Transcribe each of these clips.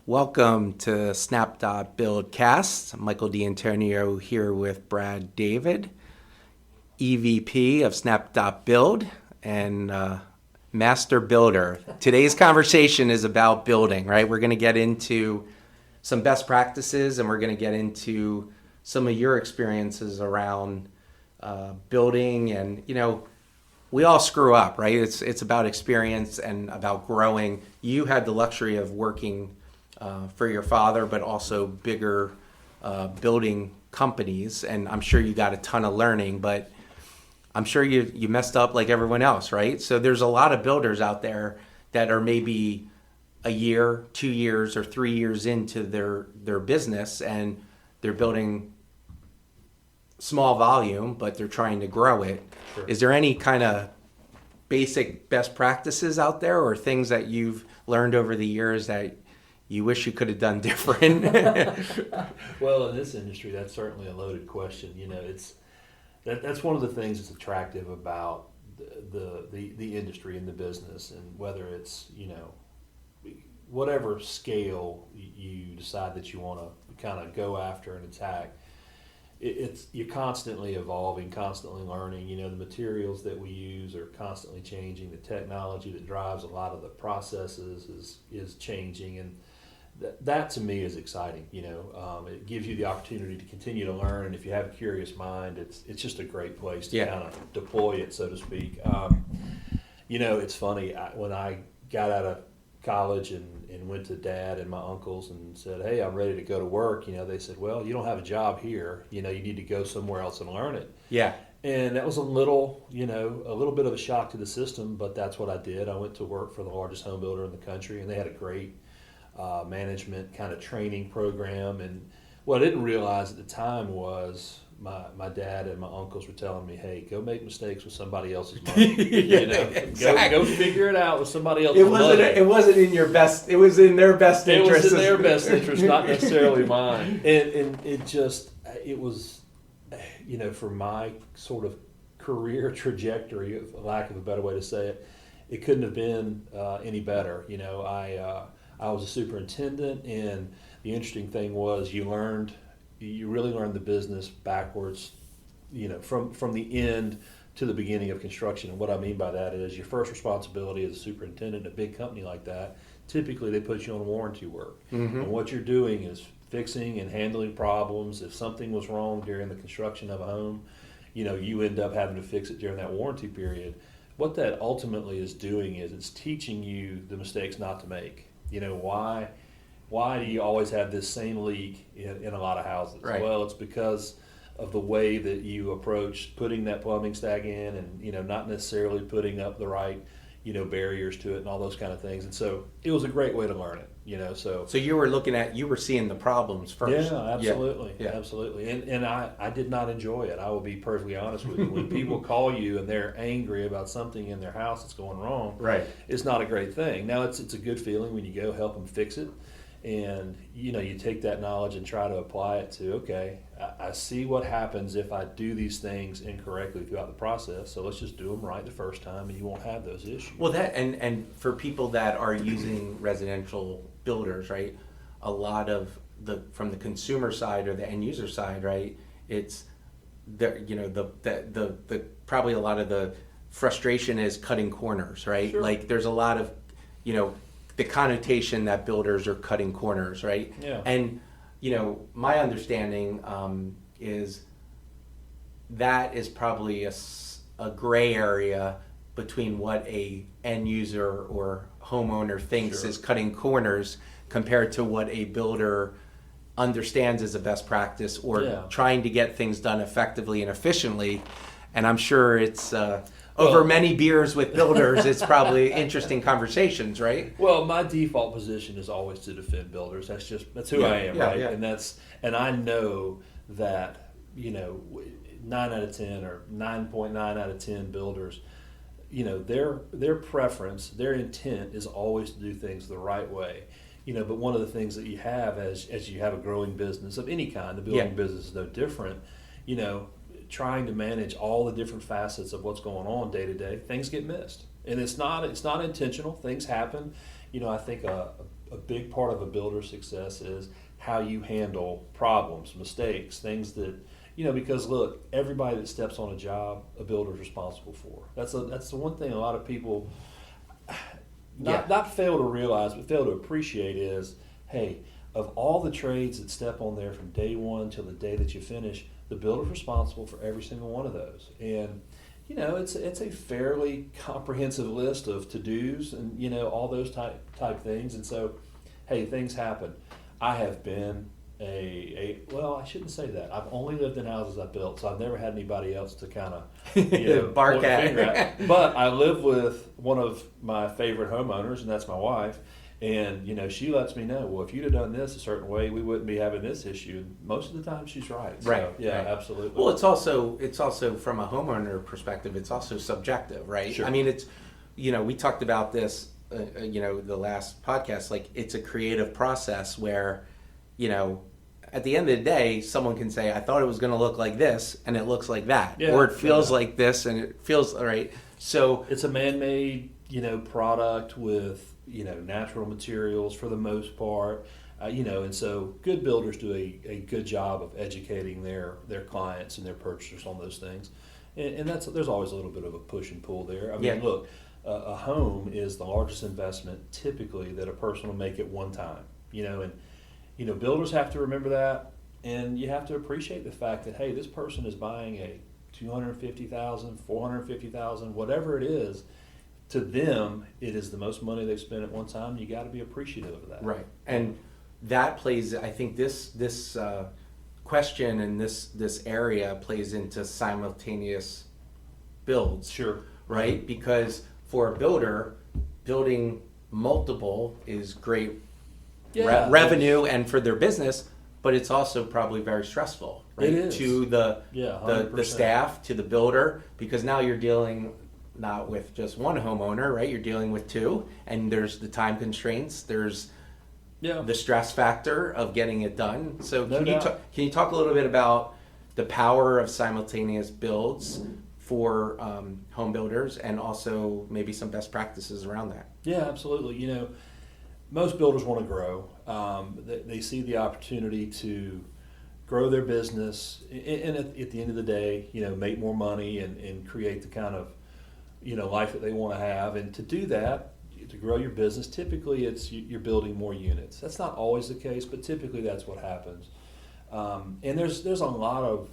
Welcome to Snap.Build cast. I'm Michael D'Antonio here with Brad David, EVP of Snap.Build and Master Builder. Today's conversation is about building, right? We're going to get into some best practices and we're going to get into some of your experiences around building. And, we all screw up, right? It's about experience and about growing. You had the luxury of working for your father, but also bigger building companies. And I'm sure you got a ton of learning, but I'm sure you messed up like everyone else, right? So there's a lot of builders out there that are maybe a year, 2 years, or 3 years into their business, and they're building small volume, but they're trying to grow it. Sure. Is there any kind of basic best practices out there or things that you've learned over the years that you wish you could have done different? Well, in this industry, that's certainly a loaded question. That's one of the things that's attractive about the industry and the business, and whether it's whatever scale you decide that you want to kind of go after and attack. You're constantly evolving, constantly learning. The materials that we use are constantly changing. The technology that drives a lot of the processes is changing, and that to me is exciting. It gives you the opportunity to continue to learn, and if you have a curious mind, it's just a great place to kind of deploy it, so to speak. It's funny, when I got out of college and went to Dad and my uncles and said, "Hey, I'm ready to go to work," they said, "Well, you don't have a job here. You need to go somewhere else and learn it." Yeah. And that was a little bit of a shock to the system, but that's what I did. I went to work for the largest home builder in the country, and they had a great management kind of training program. And what I didn't realize at the time was my dad and my uncles were telling me, "Hey, go make mistakes with somebody else's money. Exactly. Go figure it out with somebody else's money." It wasn't in your best. It was in their best interest. It was in their best interest, not necessarily mine. And it was, for my sort of career trajectory, for lack of a better way to say it, it couldn't have been any better. I was a superintendent, and the interesting thing was you really learned the business backwards, from the end to the beginning of construction. And what I mean by that is your first responsibility as a superintendent in a big company like that, typically they put you on warranty work. Mm-hmm. And what you're doing is fixing and handling problems. If something was wrong during the construction of a home, you end up having to fix it during that warranty period. What that ultimately is doing is it's teaching you the mistakes not to make. Why do you always have this same leak in a lot of houses? Right. Well, it's because of the way that you approach putting that plumbing stag in, and not necessarily putting up the right barriers to it and all those kind of things. And so it was a great way to learn it. So you were seeing the problems first. Yeah, absolutely. Yeah. Absolutely. And I did not enjoy it. I will be perfectly honest with you. When people call you and they're angry about something in their house that's going wrong, right, it's not a great thing. Now it's a good feeling when you go help them fix it. And you take that knowledge and try to apply it to, okay, I see what happens if I do these things incorrectly throughout the process, so let's just do them right the first time and you won't have those issues. Well, that and for people that are using residential builders, right, a lot of from the consumer side or the end user side, right, it's the probably a lot of the frustration is cutting corners, right? Sure. Like there's a lot of the connotation that builders are cutting corners, right? Yeah. And my understanding is that is probably a gray area between what a end user or homeowner thinks is cutting corners compared to what a builder understands as a best practice or trying to get things done effectively and efficiently. And I'm sure it's over many beers with builders, it's probably interesting conversations, right? Well, my default position is always to defend builders. That's who I am, right? Yeah. And I know that 9 out of 10 or 9.9 out of 10 builders, their preference, their intent is always to do things the right way. But one of the things that you have as you have a growing business of any kind, the building business is no different. Trying to manage all the different facets of what's going on day to day, things get missed, and it's not intentional. Things happen. I think a a big part of a builder's success is how you handle problems, mistakes, things that, because look, everybody that steps on a job, a builder is responsible for. That's the one thing a lot of people not fail to realize, but fail to appreciate is, hey, of all the trades that step on there from day one till the day that you finish, the builder's responsible for every single one of those. And it's a fairly comprehensive list of to-dos and all those type things. And so, hey, things happen. I have been well, I shouldn't say that. I've only lived in houses I've built, so I've never had anybody else to kind of bark at. But I live with one of my favorite homeowners, and that's my wife. And she lets me know, well, if you'd have done this a certain way, we wouldn't be having this issue. And most of the time, she's right. So, right. Yeah, right. Absolutely. Well, it's also from a homeowner perspective, it's also subjective, right? Sure. I mean, it's we talked about this, the last podcast. Like, it's a creative process where, at the end of the day, someone can say, I thought it was going to look like this, and it looks like that, or it feels like this, and it feels all right. So it's a man-made, product with natural materials for the most part, and so good builders do a good job of educating their clients and their purchasers on those things, and there's always a little bit of a push and pull there. I mean, look, a home is the largest investment typically that a person will make at one time, and builders have to remember that, and you have to appreciate the fact that, hey, this person is buying a $250,000, $450,000, whatever it is. To them, it is the most money they've spent at one time. You got to be appreciative of that. Right, and that plays. I think this question and this area plays into simultaneous builds. Sure. Right, because for a builder, building multiple is great revenue and for their business, but it's also probably very stressful. Right? It is. To the staff, to the builder, because now you're dealing not with just one homeowner, right? You're dealing with two, and there's the time constraints. There's the stress factor of getting it done. So can you talk a little bit about the power of simultaneous builds for home builders, and also maybe some best practices around that? Yeah, absolutely. Most builders want to grow. They see the opportunity to grow their business, and at the end of the day, make more money and create the kind of life that they want to have. And to do that, to grow your business, typically you're building more units. That's not always the case, but typically that's what happens. And there's a lot of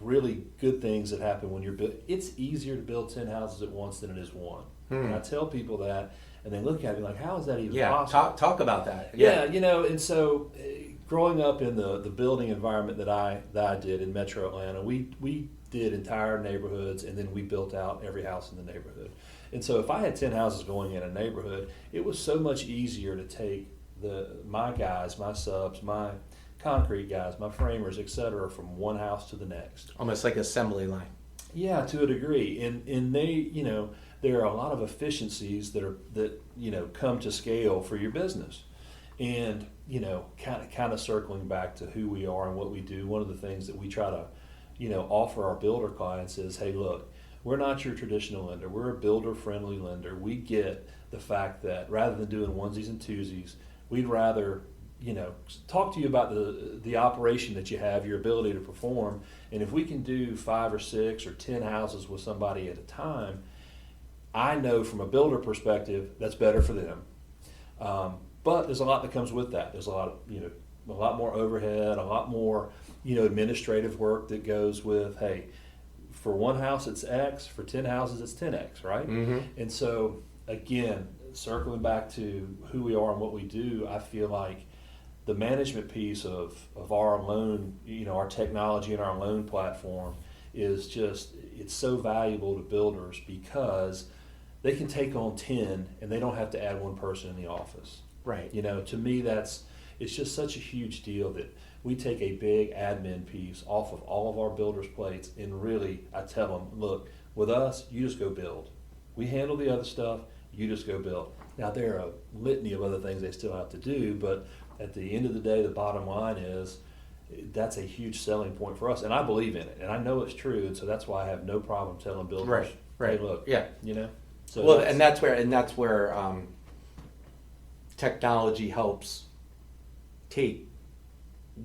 really good things that happen when you're it's easier to build 10 houses at once than it is one. And I tell people that, and they look at me like, how is that even possible? Talk about that. And so growing up in the building environment that I did in Metro Atlanta, we did entire neighborhoods, and then we built out every house in the neighborhood. And so if I had 10 houses going in a neighborhood, it was so much easier to take my guys, my subs, my concrete guys, my framers, etc., from one house to the next. Almost like assembly line. Yeah, to a degree. And they, there are a lot of efficiencies that come to scale for your business. And, kind of circling back to who we are and what we do, one of the things that we try to offer our builder clients is, hey, look, we're not your traditional lender. We're a builder-friendly lender. We get the fact that rather than doing onesies and twosies, we'd rather, talk to you about the operation that you have, your ability to perform. And if we can do 5 or 6 or 10 houses with somebody at a time, I know from a builder perspective, that's better for them. But there's a lot that comes with that. There's a lot of, a lot more overhead, a lot more, administrative work that goes with, hey, for one house it's X, for 10 houses it's 10X, right? Mm-hmm. And so, again, circling back to who we are and what we do, I feel like the management piece of our loan, our technology and our loan platform is just, it's so valuable to builders because they can take on 10 and they don't have to add one person in the office. Right. To me, it's just such a huge deal that we take a big admin piece off of all of our builders' plates, and really, I tell them, look, with us, you just go build. We handle the other stuff, you just go build. Now, there are a litany of other things they still have to do, but at the end of the day, the bottom line is that's a huge selling point for us, and I believe in it, and I know it's true, and so that's why I have no problem telling builders, right. hey, look, yeah, So well, and that's where technology helps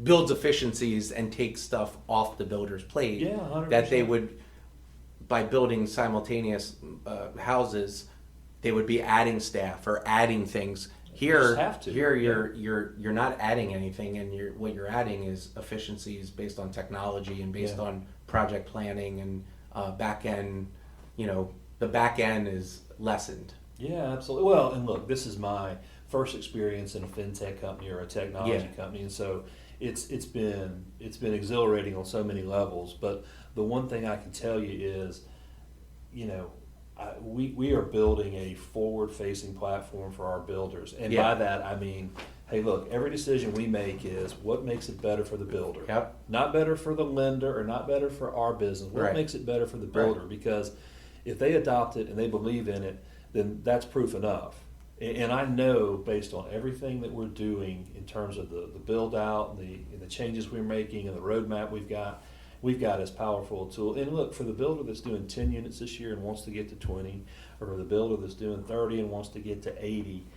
builds efficiencies and takes stuff off the builder's plate. Yeah, 100%. That they would, by building simultaneous houses, they would be adding staff or adding things. Here, you're not adding anything, and what you're adding is efficiencies based on technology and based on project planning and back end. The back end is lessened. Yeah, absolutely. Well, and look, this is my first experience in a fintech company or a technology company, and so it's been exhilarating on so many levels. But the one thing I can tell you is, we are building a forward-facing platform for our builders, and by that I mean, hey, look, every decision we make is what makes it better for the builder. Yep. Not better for the lender or not better for our business. What makes it better for the builder? Because if they adopt it and they believe in it, then that's proof enough. And I know, based on everything that we're doing in terms of the build out and the changes we're making and the roadmap we've got as powerful a tool. And look, for the builder that's doing 10 units this year and wants to get to 20, or for the builder that's doing 30 and wants to get to 80,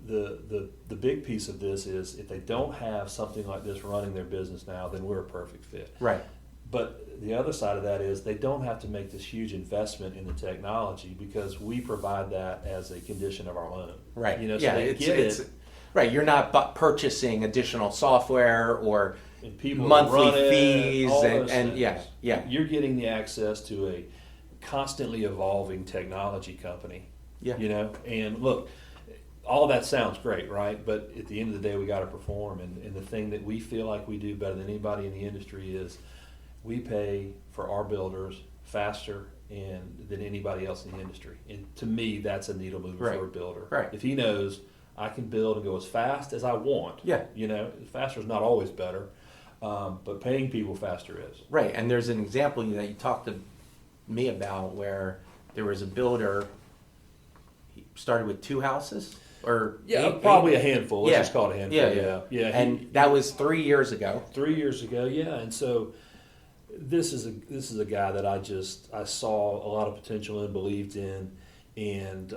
the big piece of this is, if they don't have something like this running their business now, then we're a perfect fit. Right. But the other side of that is, they don't have to make this huge investment in the technology, because we provide that as a condition of our loan. Right. So they get it. Right. You're not purchasing additional software or And people monthly run it, fees all and those things. yeah. You're getting the access to a constantly evolving technology company. Yeah. And look, all that sounds great, right? But at the end of the day, we got to perform. And the thing that we feel like we do better than anybody in the industry is, we pay for our builders faster than anybody else in the industry. And to me, that's a needle mover for a builder. Right. If he knows I can build and go as fast as I want, faster is not always better, but paying people faster is. Right. And there's an example that you talked to me about where there was a builder, he started with 2 houses. Or probably a handful. Let's just call it a handful. Yeah. And that was 3 years ago. 3 years ago, yeah. And so this is a guy that I saw a lot of potential in, believed in, and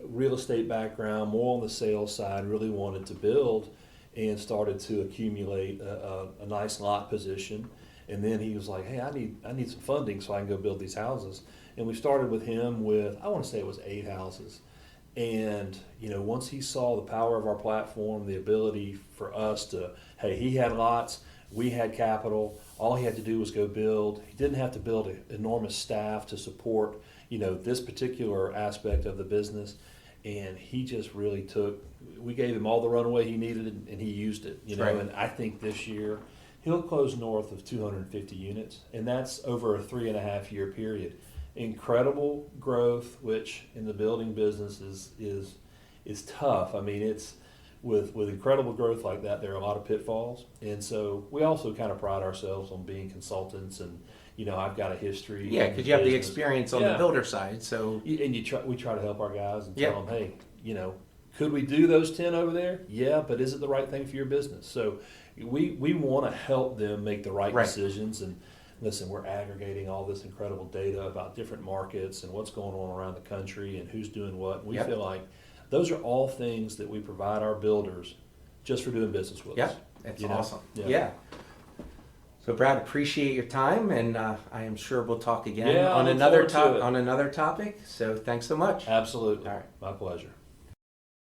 real estate background, more on the sales side, really wanted to build, and started to accumulate a nice lot position. And then he was like, hey, I need some funding so I can go build these houses. And we started with him with, I want to say it was 8 houses. And once he saw the power of our platform, the ability for us to, hey, he had lots, we had capital, all he had to do was go build. He didn't have to build an enormous staff to support this particular aspect of the business. And he just really we gave him all the runway he needed, and he used it. And I think this year he'll close north of 250 units, and that's over a 3.5-year period. Incredible growth, which in the building business is tough. I mean, it's with incredible growth like that, there are a lot of pitfalls, and so we also kind of pride ourselves on being consultants. And I've got a history. Yeah, because you have the experience on the builder side. So we try to help our guys and tell them, hey, could we do those 10 over there? Yeah, but is it the right thing for your business? So we want to help them make the right decisions. And listen, we're aggregating all this incredible data about different markets and what's going on around the country and who's doing what. We feel like those are all things that we provide our builders just for doing business with us. Yeah, it's awesome. Yeah. So Brad, appreciate your time, and I am sure we'll talk again Yeah, on another topic. So thanks so much. Absolutely. All right. My pleasure.